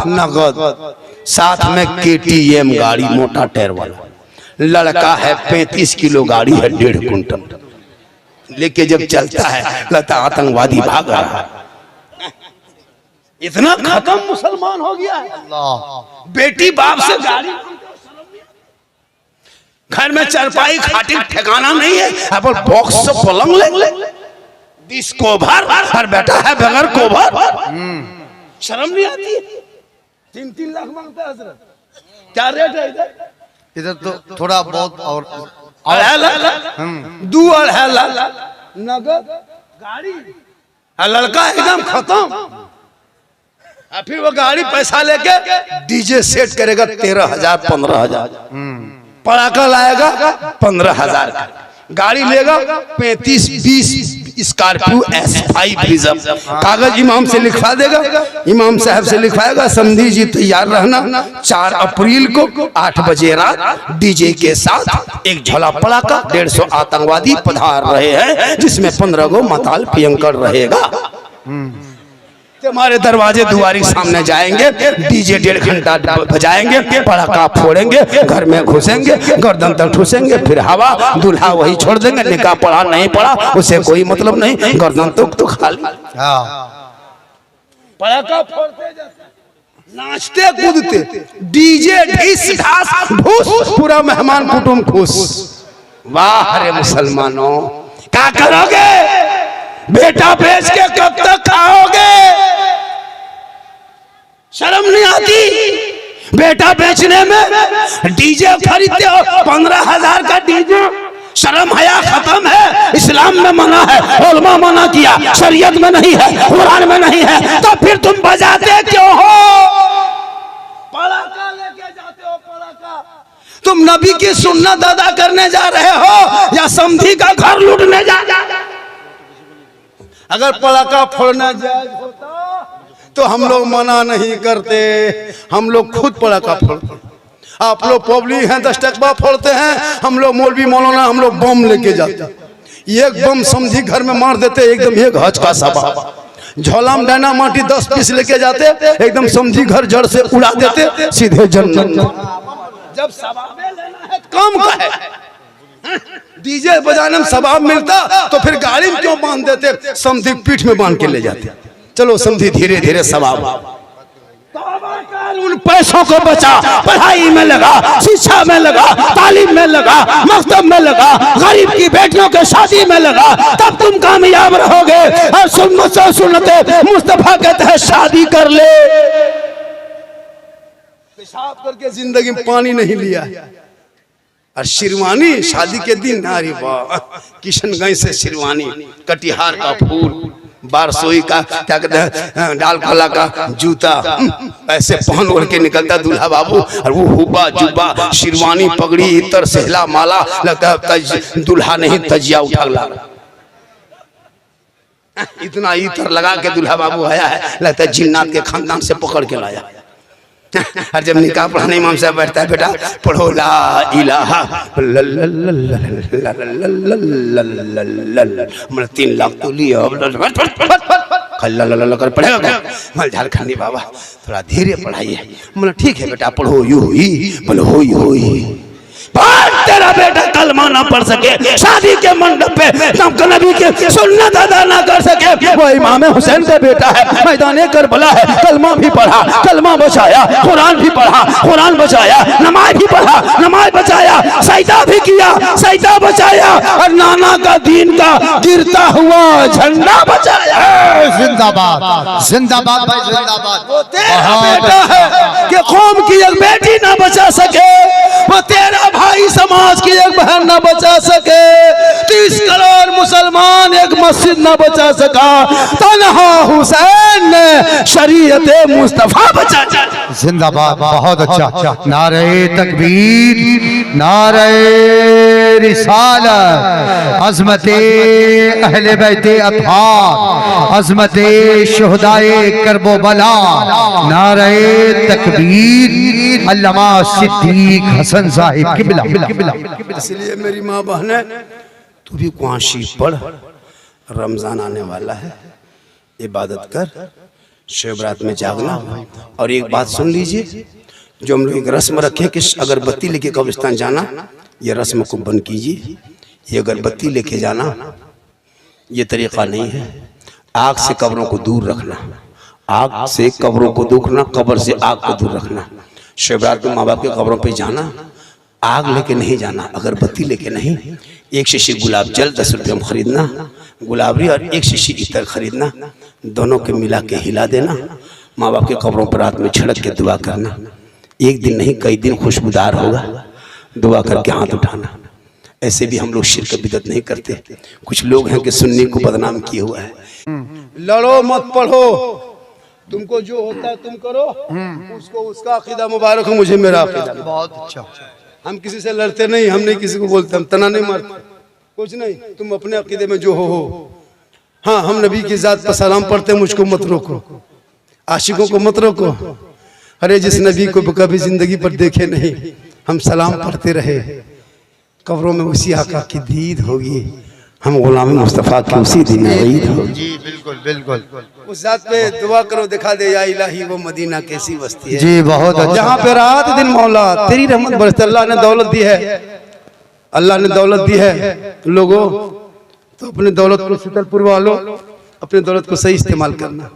नगद, साथ में KTM गाड़ी मोटा टायर वाला। लड़का है 35 किलो गाड़ी है 1.5 कुंटल लेके जब चलता है लगता आतंकवादी भाग रहा है। इतना खत्म मुसलमान हो गया है। बेटी बाप से गाड़ी, घर में चारपाई खाटी ठिकाना नहीं है, अब बॉक्स से पलंग ले डिस्को भर और बेटा है बगैर कोभर। शर्म नहीं आती? 3-3 लाख मांगता है हजरत। क्या रेट है इधर? इधर तो थोड़ा बहुत और 2-2.5 लाख नगद गाड़ी। लड़का एकदम खत्म। फिर वो गाड़ी पैसा लेके डीजे सेट करेगा 13,000 15,000, पड़ाका लाएगा 15,000 का, गाड़ी लेगा 35-20 स्कॉर्पियो S5 रिजर्व। कागज इमाम से लिखवा देगा, इमाम साहब से लिखवाएगा समधी जी तैयार रहना 4 अप्रैल को 8 बजे रात डीजे के साथ एक झोला पड़ाका 150 आतंकवादी पधार रहे हैं, जिसमें 15 गो माताल पियंकर रहेगा। हमारे दरवाजे दुआरी सामने जाएंगे, डीजे 1.5 घंटा बजाएंगे, पड़ाका फोड़ेंगे, घर में घुसेंगे, गर्दन तक ठूसेंगे, फिर हवा, दूल्हा वही छोड़ देंगे। निकाह पढ़ा नहीं पढ़ा उसे कोई मतलब नहीं, गर्दन तो खाली। पड़ाका फोड़ते जाते, नाचते कूदते, डीजे ढीस ढास भूस, पूरा मेहमान कुटुंब खुश। वाह रे मुसलमानों, क्या करोगे? बेटा बेच के कब तक खाओगे? शर्म नहीं आती? बेटा बेचने में डीजे खरीदते हो 15,000 का डीजे। शर्म हया खत्म है। इस्लाम में मना है, उलमा मना किया, शरीयत में नहीं है, कुरान में नहीं है, तो फिर तुम बजाते क्यों हो? पड़ाका लेके जाते हो। पड़ाका तुम नबी की सुन्नत अदा करने जा रहे हो या समधी का घर लूटने जा रहे हो? अगर पड़ाका फोड़ना जायज होता तो हम लोग मना नहीं करते, हम लोग खुद पड़ाका फोड़ते। आप लोग पब्लिक हैं 10 टकवा फोड़ते हैं, हम लोग मौलवी मौलाना हम लोग बम लेके जाते। एक बम समझी घर में मार देते, एकदम एक हज का सबा। झोला में डायना माटी 10 पीस लेके जाते, एकदम समझी घर जड़ से उड़ा देते, सीधे जन्नत। जब सवाब लेना है कम का है, डीजे बजाने में सवाब मिलता तो फिर गाड़ी में क्यों बांध देते? समधी पीठ में बांध के ले जाते। चलो समधी धीरे धीरे सवाब। उन पैसों को बचा, पढ़ाई में लगा, शिक्षा में लगा, तालीम में लगा, मकतब में लगा, गरीब की बेटियों के शादी में लगा, तब तुम कामयाब रहोगे। और सुन्नते मुस्तफा कहते हैं शादी कर ले। पेशाब करके जिंदगी में पानी नहीं लिया। और शिरवानी शादी के दिन, अरे वाह, किशनगंज से शिरवानी, कटिहार का फूल, बारसोई का क्या कहते हैं, डाल कला का जूता, ऐसे पहन ओढ़ के निकलता दूल्हा बाबू। और वो हुब्बा जुब्बा, शिरवानी, पगड़ी, इतर, सहला, माला, लगता है दूल्हा नहीं तजिया उठा ला। इतना इतर लगा के दूल्हा बाबू आया है, लगता है जिन्नात के खानदान से पकड़ के लाया। और जब निकाह पढ़ाने इमाम साहब बैठता है, बेटा पढ़ो ला इलाहा मतलब 3 लाख तो लिया कर पढ़ेगा। झारखंडी बाबा थोड़ा धीरे पढ़ाइए। मतलब ठीक है बेटा पढ़ो, यू ही बोलो हो ही। तेरा बेटा कलमा ना पढ़ सके, शादी के मंडप पे नबी के सुन्नत अदा ना कर सके, वो इमाम हुसैन का बेटा है, मैदान करबला है, कलमा भी पढ़ा, कलमा बचाया, कुरान भी पढ़ा, कुरान बचाया, नमाज भी पढ़ा, नमाज बचाया, सजदा भी किया, सजदा बचाया, और नाना का दीन का गिरता हुआ झंडा बचाया। जिंदाबाद जिंदाबाद भाई जिंदाबाद। वो तेरा बेटा है कि कौम की एक बेटी ना बचा सके, वो तेरा भाई समाज की एक बहन ना बचा सके, 30 करोड़ मुसलमान एक मस्जिद ना बचा सका, तन्हा हुसैन ने शरीयत मुस्तफा बचा। जिंदाबाद, बहुत अच्छा। नारे तकबीर, नारे रिसालत, अज़मते अहले बैते अत्हार, अज़मते शुहदाए करबला, नारे तकबीर, अल्लामा सिद्दीक हसन साहिब किबला। इसलिए मेरी माँ बहन है, तू भी कुआशी पढ़, रमजान आने वाला है, इबादत कर, शब बारात में जागना। और एक बात सुन लीजिए, जो हम लोग एक रस्म रखे कि अगरबत्ती लेके कब्रिस्तान जाना, ये रस्म को बंद कीजिए। ये अगरबत्ती लेके जाना ये तरीका नहीं है। आग से कब्रों को दूर रखना, आग से कब्रों को दूरना, कब्र से आग को दूर रखना। शब बारात में माँ बाप के कब्रों पे जाना, आग लेके नहीं जाना, अगरबत्ती लेके नहीं। एक शीशी गुलाब जल 10 रुपये में खरीदना, गुलाबरी, और एक शीशी इतर खरीदना, दोनों के मिला के हिला देना। माँ बाप के कब्रों पर रात में छिड़क के दुआ करना। एक दिन नहीं कई दिन खुशबूदार होगा, दुआ करके हाथ उठाना। ऐसे भी हम लोग शिरक बिदअत नहीं करते। कुछ लोग हैं कि सुन्नी को बदनाम किए हुआ है। लड़ो मत पढ़ो, तुमको जो होता है तुम करो, उसको उसका अकीदा मुबारक हो, मुझे मेरा अकीदा। बहुत अच्छा। हम किसी से लड़ते नहीं, हम नहीं किसी को बोलते, हम तना नहीं मारते, कुछ नहीं। तुम अपने अकीदे में जो हो। हाँ, हम नबी की जात पर सलाम पढ़ते, मुझको मत रोको, आशिकों को मत रोको। अरे जिस नबी को कभी जिंदगी पर देखे नहीं, हम सलाम पढ़ते रहे, कब्रों में उसी आका की दीद होगी, हम गुलाम मुस्तफ़ा की उसी दिन ईद होगी। जी बिल्कुल बिल्कुल। उस जात पे दुआ करो, दिखा दे या इलाही वो मदीना कैसी बस्ती है। जी बहुत अच्छा। जहाँ पे रात दिन मौला तेरी रहमत बरसती। अल्लाह ने दौलत दी है, अल्लाह ने दौलत दी है लोगों, तो अपने दौलत को शीतलपुर वालों, अपने दौलत को सही इस्तेमाल करना।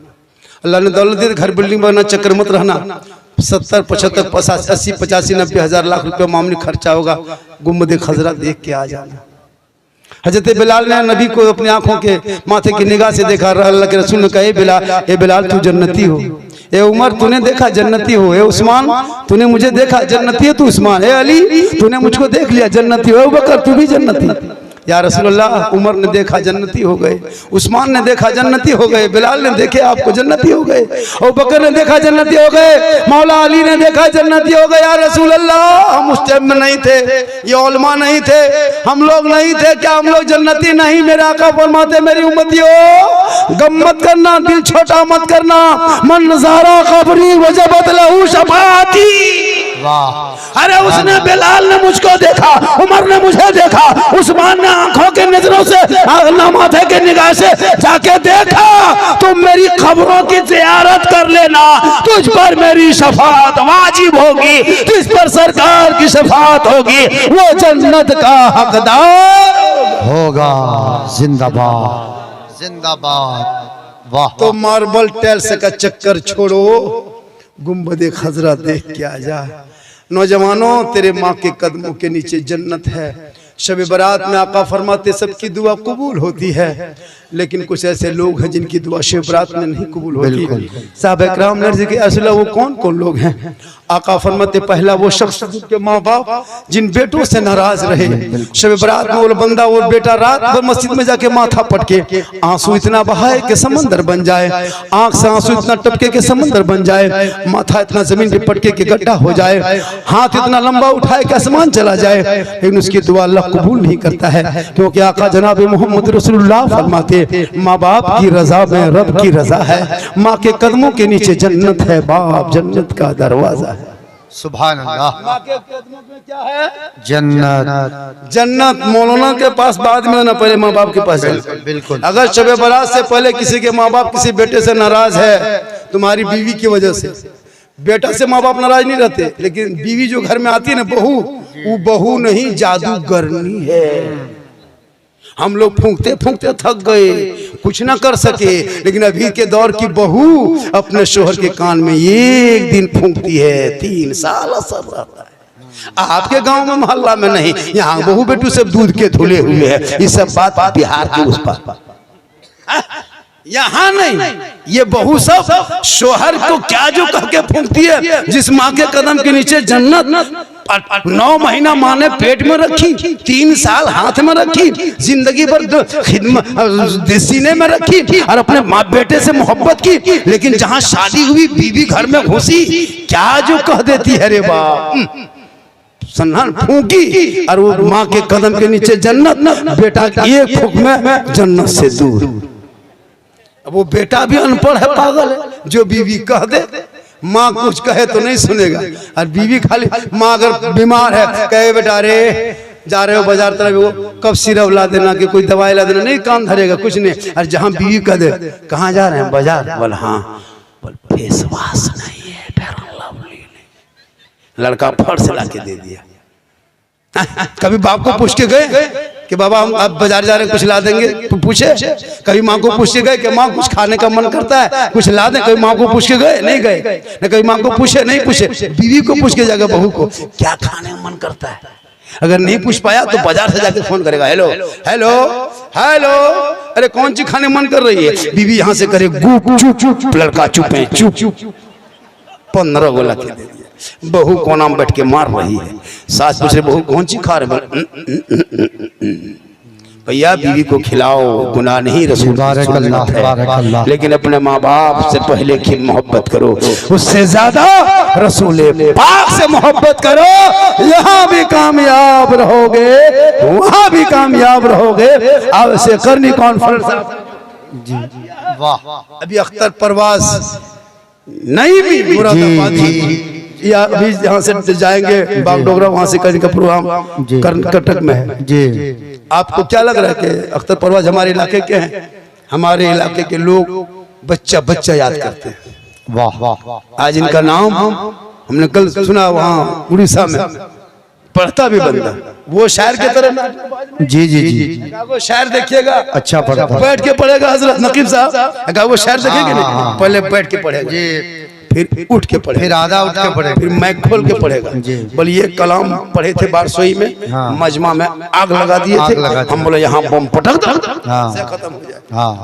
अल्लाह ने दौलत दी, घर बिल्डिंग बनना, चक्कर मत रहना। 70, 75, 80, 85, 90 हजार लाख रुपया मामूली खर्चा होगा, गुम्बद खजरा देख के आ जाना। हजरत बिलाल ने नबी को अपनी आंखों के माथे की निगाह से देखा। अल्लाह के रसूल ने कहा, ए बिलाल तू जन्नती हो। ए उमर तूने देखा जन्नती हो। ए उस्मान तूने मुझे देखा जन्नती है तू उस्मान। ए अली तूने मुझको देख लिया जन्नती हो। ए बकर तू भी जन्नती। या रसूलुल्लाह, उमर ने देखा जन्नती हो गए, उस्मान ने देखा जन्नती हो गए, बिलाल ने देखे आपको जन्नती हो गए, और बकर ने देखा जन्नती हो गए, मौला अली ने देखा जन्नती हो गए। या रसूलुल्लाह, हम उस टाइम में नहीं थे, ये उलमा नहीं थे, हम लोग नहीं थे, क्या हम लोग जन्नती नहीं? मेरे आका फरमाते, मेरी उम्मतियों गम मत करना, दिल छोटा मत करना। मन नज़ारा कब्री वजबत लहू शफाअती। अरे उसने, बिलाल ने मुझको देखा, उमर ने मुझे देखा, उस्मान ने आंखों के नजरों से, माथे के निगाह से जाके देखा। तुम मेरी खबरों की ज़ियारत कर लेना, तुझ पर मेरी शफाअत वाजिब होगी, तुझ पर सरकार की शफाअत होगी, वो जन्नत का हकदार होगा। जिंदाबाद जिंदाबाद। वाह। तो मार्बल टाइल्स का चक्कर छोड़ो, गुम्बद खजरा देख के आ जा। नौजवानों, तेरे माँ के कदमों के नीचे जन्नत है। शब बारात में आका फरमाते सबकी दुआ कबूल होती है, लेकिन कुछ ऐसे लोग हैं जिनकी दुआ शब बारात में नहीं कबूल होती। साहब इकराम ने अर्ज़ की, असल वो कौन कौन लोग हैं? आका फरमाते, पहला वो शख्स जिनके माँ बाप जिन बेटों से नाराज रहे। शब बारात में वो बंदा, वो बेटा रात भर मस्जिद में जाके माथा पटके, आंसू इतना बहाए कि समंदर बन जाए, आंख से आंसू इतना टपके के समंदर बन जाए, माथा इतना जमीन पे पटके के गड्ढा हो जाए, हाथ इतना लंबा उठाए कि आसमान चला जाए, लेकिन उसकी दुआ अल्लाह कबूल नहीं करता है। क्योंकि आका जनाब मोहम्मद रसूलुल्लाह फरमाते, माँ बाप की रजा में रब की रजा है, माँ के कदमों के नीचे जन्नत है, बाप जन्नत का दरवाजा है। सुभान अल्लाह। माँ के कदमों में क्या है? जन्नत। जन्नत। मौलाना के पास बाद में ना, पहले माँ बाप के पास है। बिल्कुल। अगर शब बारात से पहले किसी के माँ बाप किसी बेटे से नाराज है, तुम्हारी बीवी की वजह से, बेटा से माँ बाप नाराज नहीं रहते, लेकिन बीवी जो घर में आती है ना, बहू, वो बहू नहीं जादूगरनी है। हम लोग फूंकते फूंकते थक गए, कुछ ना कर सके, लेकिन अभी के दौर की बहू अपने शोहर के कान में एक दिन फूंकती है, 3 साल असर रहता है। आपके गांव में मोहल्ला में नहीं, यहाँ बहू बेटू सब दूध के धुले हुए हैं। ये सब बात बिहार के उस पार, यहाँ नहीं। ये बहू सब शोहर को क्या जो कह के फूंकती है। जिस माँ के कदम के नीचे जन्नत 9 महीना माँ ने पेट में रखी, 3 साल हाथ में रखी, जिंदगी भर खिदमत सीने में रखी, और अपने माँ बेटे से मोहब्बत की, लेकिन जहाँ शादी हुई बीवी घर में घुसी, क्या जो कह देती है रे बाप, सन्नान फूंकी, और वो माँ के कदम के नीचे जन्नत, बेटा एक फूंक में जन्नत से दूर। अब वो बेटा भी अनपढ़ है, पागल है, जो बीवी कह दे, माँ कुछ कहे तो नहीं सुनेगा, और बीवी खाली, माँ अगर बीमार है कहे, बेटा रे जा रहे हो बाजार तरफ, वो कब सिरप ला देना कि कोई दवाई ला देना, नहीं काम धरेगा कुछ नहीं। और जहाँ बीवी कह दे, कहाँ जा रहे हैं? बाजार। बोल हाँ। बोल फेस वॉश नहीं है, फेयर लवली नहीं। लड़का फट से लाके दे दिया। कभी बाप को पूछ के गए कि बाबा हम आप बाजार जा रहे हैं कुछ ला देंगे, पूछे? कभी माँ को पूछ के गए कि माँ कुछ खाने का मन करता है कुछ ला दें? कभी माँ को पूछ के गए? नहीं गए। न कभी माँ को पूछे, नहीं पूछे। बीवी को पूछ के जाकर बहू को क्या खाने का मन करता है। अगर नहीं पूछ पाया तो बाजार से जाके फोन करेगा, हेलो हेलो हेलो, अरे कौन सी खाने मन कर रही है? बीवी यहाँ से करे गुप चुप चुप, लड़का चुप है चुप। 15 गोला के दे दिया। बहू कोना में बैठ के मार रही है। सास पूछ रही बहू कौन सी खा रहे? भैया बीवी को खिलाओ, गुनाह नहीं, रसूल की सुन्नत है। लेकिन अपने माँ बाप से पहले की मोहब्बत करो, उससे ज्यादा रसूल पाक से मोहब्बत करो। यहाँ भी कामयाब रहोगे, वहाँ भी कामयाब रहोगे। अब से करनी कॉन्फ्रेंस जी वाह। अभी अख्तर परवास नहीं भी मुरादाबादी या अभी यहाँ से जाएंगे बागडोगरा, वहाँ से करेंगे प्रोग्राम कर्नाटक में है जी। आपको क्या लग रहा है कि अख्तर परवाज हमारे इलाके के हैं? हमारे इलाके के लोग बच्चा बच्चा याद करते हैं। वाह वाह। आज इनका नाम हमने कल सुना, वहाँ उड़ीसा में पढ़ता भी बंदा, वो शायर की तरह। जी जी जी। वो शायर देखिएगा, अच्छा पढ़ा, बैठ के पढ़ेगा हजरत नकीब साहब। वो शायर देखेंगे नहीं, पहले बैठ के पढ़ेगा जी, फिर उठ के पढ़े, फिर आधा उठ के पढ़े, फिर मैक खोल के पढ़ेगा। बोले ये कलाम पढ़े थे बारसोई में, मजमा में आग लगा दिए थे, हम बोले यहाँ बम पटक दो से खत्म हो जाए।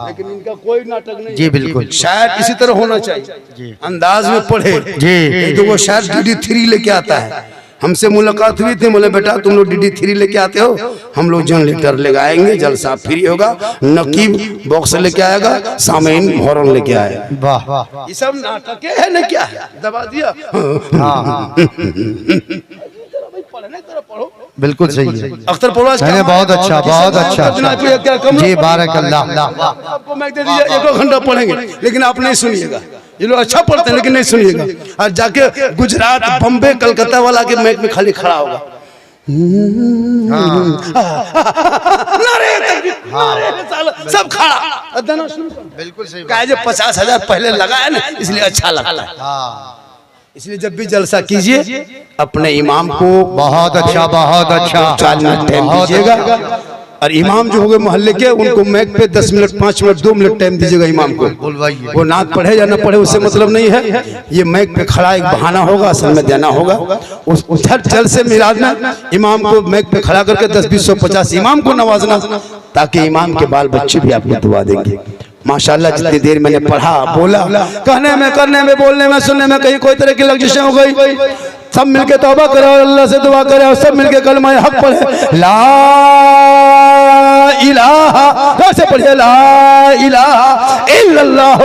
लेकिन इनका कोई नाटक नहीं जी, बिल्कुल। शायद इसी तरह होना चाहिए, अंदाज में पढ़े जी। तो वो शायद DD3 लेके आता है। हमसे मुलाकात हुई थी, बोले बेटा तुम लोग DD3 लेके आते हो, हम लोग जनरेटर लेके आएंगे, जलसा फ्री होगा, नकीब बॉक्स लेके आएगा, सामीन हॉर्न लेके आएगा। वाह। ये सब नाटक है ना, क्या है? दबा दिया। बिल्कुल सही है। अख्तर परवाज मैंने बहुत अच्छा जी, बारकल्लाह। आपको मैं दे दीजिए, 1 घंटा पढ़ेंगे, लेकिन आप नहीं सुनिएगा। ये लोग अच्छा पढ़ते हैं लेकिन नहीं सुनिएगा। और जाके गुजरात, बम्बे, कलकत्ता वाला के मैच में खाली खड़ा होगा, सब खड़ा, बिल्कुल सही। 50,000 पहले लगाया ना, इसलिए अच्छा लगता है। इसलिए जब भी जलसा कीजिए अपने इमाम को बहुत अच्छा 40 मिनट टाइम दीजिएगा। और इमाम जो होंगे मोहल्ले के, उनको मैक पे 10 मिनट 5 मिनट 2 मिनट टाइम दीजिएगा इमाम को। वो नात पढ़े या ना पढ़े उससे मतलब नहीं है, ये मैक पे खड़ा एक बहाना होगा, असल में देना होगा। उस जल से मिलाद में इमाम को मैक पे खड़ा करके 10, 20, 100, 50 इमाम को नवाजना, ताकि इमाम के बाल बच्चे भी आपको दुआ देंगे। माशाल्लाह जितनी देर मैंने पढ़ा, बोला, कहने में, करने में, बोलने में, सुनने में कहीं कोई तरह की लग्जिशें हो गई, सब मिलके तौबा करो, अल्लाह से दुआ करें, और सब मिलके कलमा हक पढ़े, ला इलाहा, कैसे पढ़े, ला इलाहा इल्लल्लाह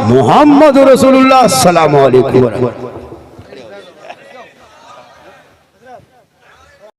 मुहम्मद रसूलुल्लाह, अस्सलामु अलैकुम।